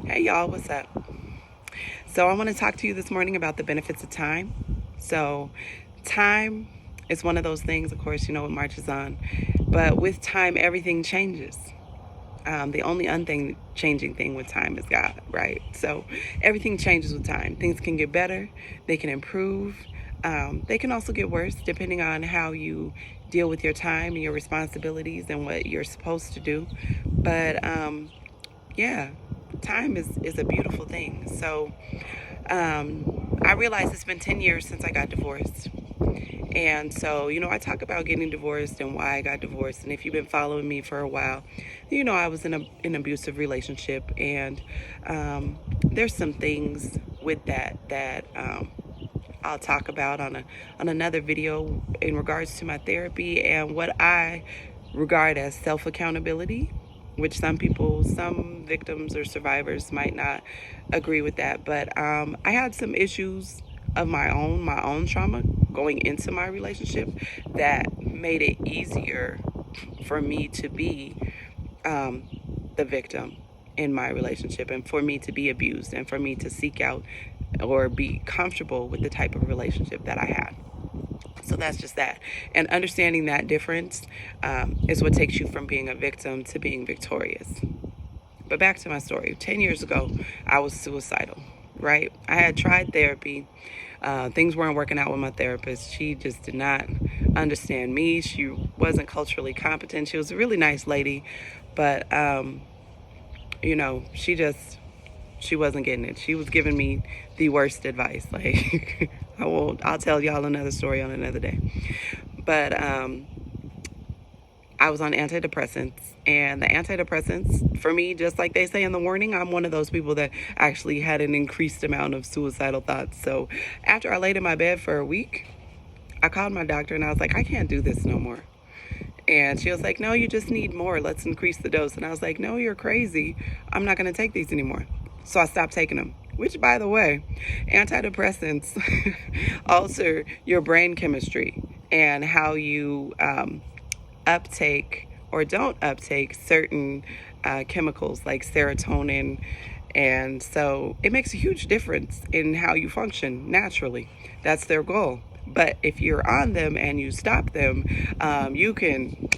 Hey y'all, what's up? So I want to talk to you this morning about the benefits of time. So time is one of those things, of course, it marches on. But with time, everything changes. The only unchanging thing with time is God, right? So everything changes with time. Things can get better, they can improve, they can also get worse depending on how you deal with your time and your responsibilities and what you're supposed to do. But yeah, time is a beautiful thing. So I realized it's been 10 years since I got divorced. And so, I talk about getting divorced and why I got divorced. And if you've been following me for a while, I was in an abusive relationship. And there's some things with that I'll talk about on another video in regards to my therapy and what I regard as self-accountability, which some victims or survivors might not agree with that. But I had some issues of my own trauma going into my relationship that made it easier for me to be the victim in my relationship, and for me to be abused, and for me to seek out or be comfortable with the type of relationship that I had. So that's just that. And understanding that difference is what takes you from being a victim to being victorious. But back to my story. 10 years ago, I was suicidal, right? I had tried therapy. Things weren't working out with my therapist. She just did not understand me. She wasn't culturally competent. She was a really nice lady, but, she wasn't getting it. She was giving me the worst advice. Like, I'll tell y'all another story on another day. But I was on antidepressants, and the antidepressants, for me, just like they say in the warning, I'm one of those people that actually had an increased amount of suicidal thoughts. So after I laid in my bed for a week, I called my doctor and I was like, I can't do this no more. And she was like, no, you just need more. Let's increase the dose. And I was like, no, you're crazy. I'm not going to take these anymore. So I stopped taking them, which, by the way, antidepressants alter your brain chemistry and how you uptake or don't uptake certain chemicals like serotonin. And so it makes a huge difference in how you function naturally. That's their goal. But if you're on them and you stop them, you can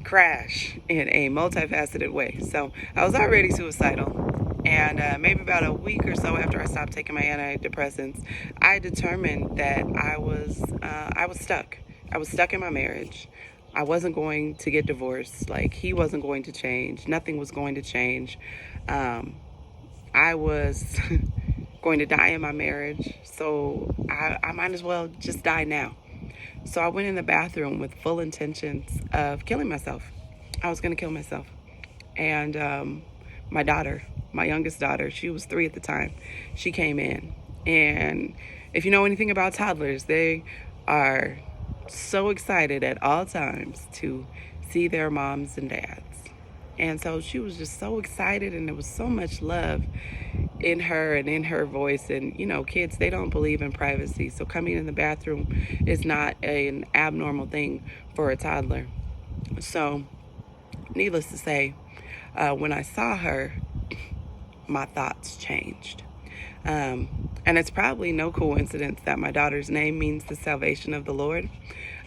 crash in a multifaceted way. So I was already suicidal. And maybe about a week or so after I stopped taking my antidepressants, I determined that I was stuck. I was stuck in my marriage. I wasn't going to get divorced. Like, he wasn't going to change. Nothing was going to change. I was going to die in my marriage. So I might as well just die now. So I went in the bathroom with full intentions of killing myself. I was going to kill myself. And my daughter, my youngest daughter, she was 3 at the time, she came in. And if you know anything about toddlers, they are so excited at all times to see their moms and dads. And so she was just so excited, and there was so much love in her and in her voice. And kids, they don't believe in privacy, so coming in the bathroom is not an abnormal thing for a toddler. So needless to say, when I saw her, my thoughts changed. And it's probably no coincidence that my daughter's name means the salvation of the Lord.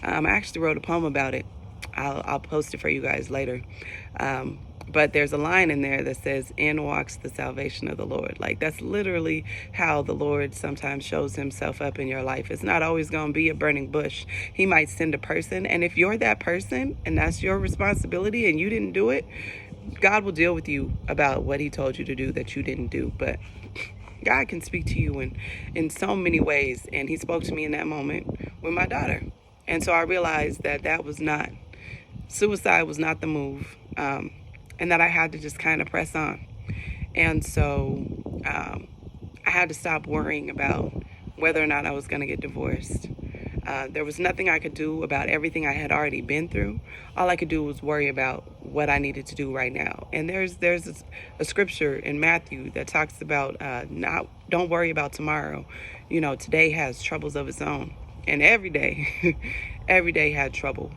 I actually wrote a poem about it. I'll post it for you guys later. But there's a line in there that says, "In walks the salvation of the Lord." Like, that's literally how the Lord sometimes shows himself up in your life. It's not always going to be a burning bush. He might send a person. And if you're that person and that's your responsibility and you didn't do it, God will deal with you about what he told you to do that you didn't do. But God can speak to you in so many ways. And he spoke to me in that moment with my daughter. And so I realized that suicide was not the move. And that I had to just kind of press on. And so I had to stop worrying about whether or not I was going to get divorced. There was nothing I could do about everything I had already been through. All I could do was worry about what I needed to do right now. And there's a scripture in Matthew that talks about don't worry about tomorrow. Today has troubles of its own. And every day, every day had trouble.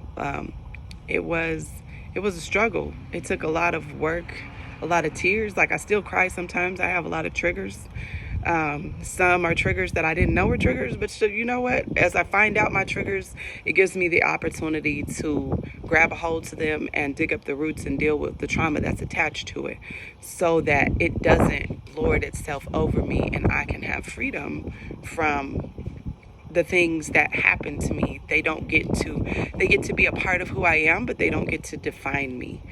It was it was a struggle. It took a lot of work, a lot of tears. Like, I still cry sometimes. I have a lot of triggers. Some are triggers that I didn't know were triggers, but so, you know what? As I find out my triggers, it gives me the opportunity to grab a hold to them and dig up the roots and deal with the trauma that's attached to it, so that it doesn't lord itself over me and I can have freedom from the things that happen to me. They get to be a part of who I am, but they don't get to define me.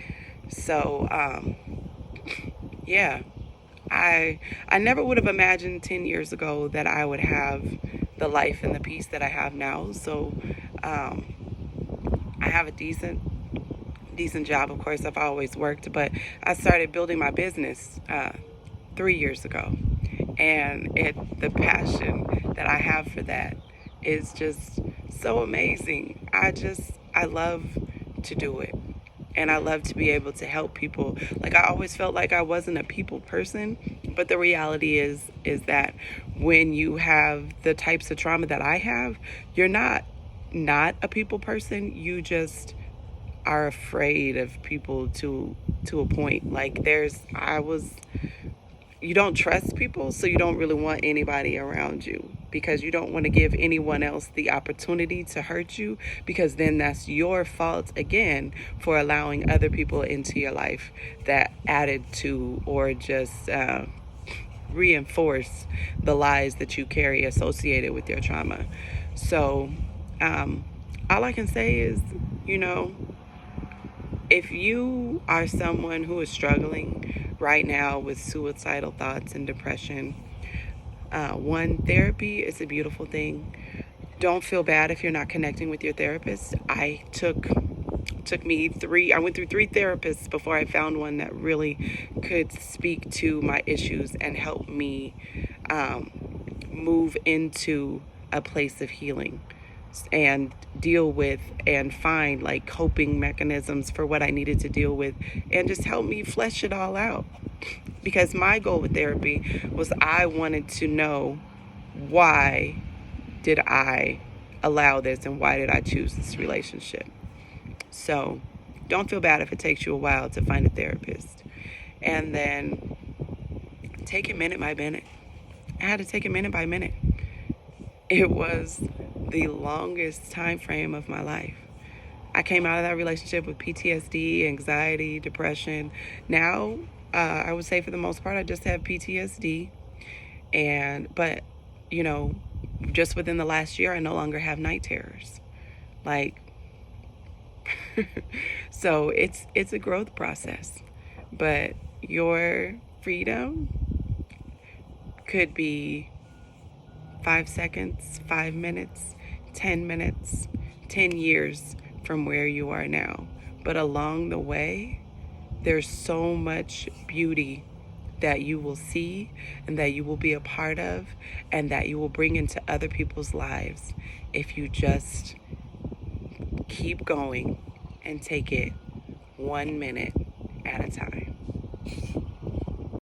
So, yeah. I never would have imagined 10 years ago that I would have the life and the peace that I have now. So I have a decent job. Of course, I've always worked, but I started building my business 3 years ago, and the passion that I have for that is just so amazing. I love to do it. And I love to be able to help people. Like, I always felt like I wasn't a people person, but the reality is that when you have the types of trauma that I have, you're not a people person. You just are afraid of people to a point. Like, you don't trust people, so you don't really want anybody around you, because you don't want to give anyone else the opportunity to hurt you, because then that's your fault again for allowing other people into your life that added to or just reinforce the lies that you carry associated with your trauma. So all I can say is, if you are someone who is struggling right now with suicidal thoughts and depression, therapy is a beautiful thing. Don't feel bad if you're not connecting with your therapist. I went through 3 therapists before I found one that really could speak to my issues and help me move into a place of healing and deal with and find like coping mechanisms for what I needed to deal with, and just help me flesh it all out. Because my goal with therapy was, I wanted to know, why did I allow this and why did I choose this relationship? So don't feel bad if it takes you a while to find a therapist. And then take it minute by minute. I had to take it minute by minute. It was the longest time frame of my life. I came out of that relationship with PTSD, anxiety, depression. Now, I would say for the most part, I just have PTSD. But, just within the last year, I no longer have night terrors. Like, so it's a growth process. But your freedom could be 5 seconds, 5 minutes, 10 minutes, 10 years from where you are now. But along the way, there's so much beauty that you will see and that you will be a part of and that you will bring into other people's lives if you just keep going and take it 1 minute at a time.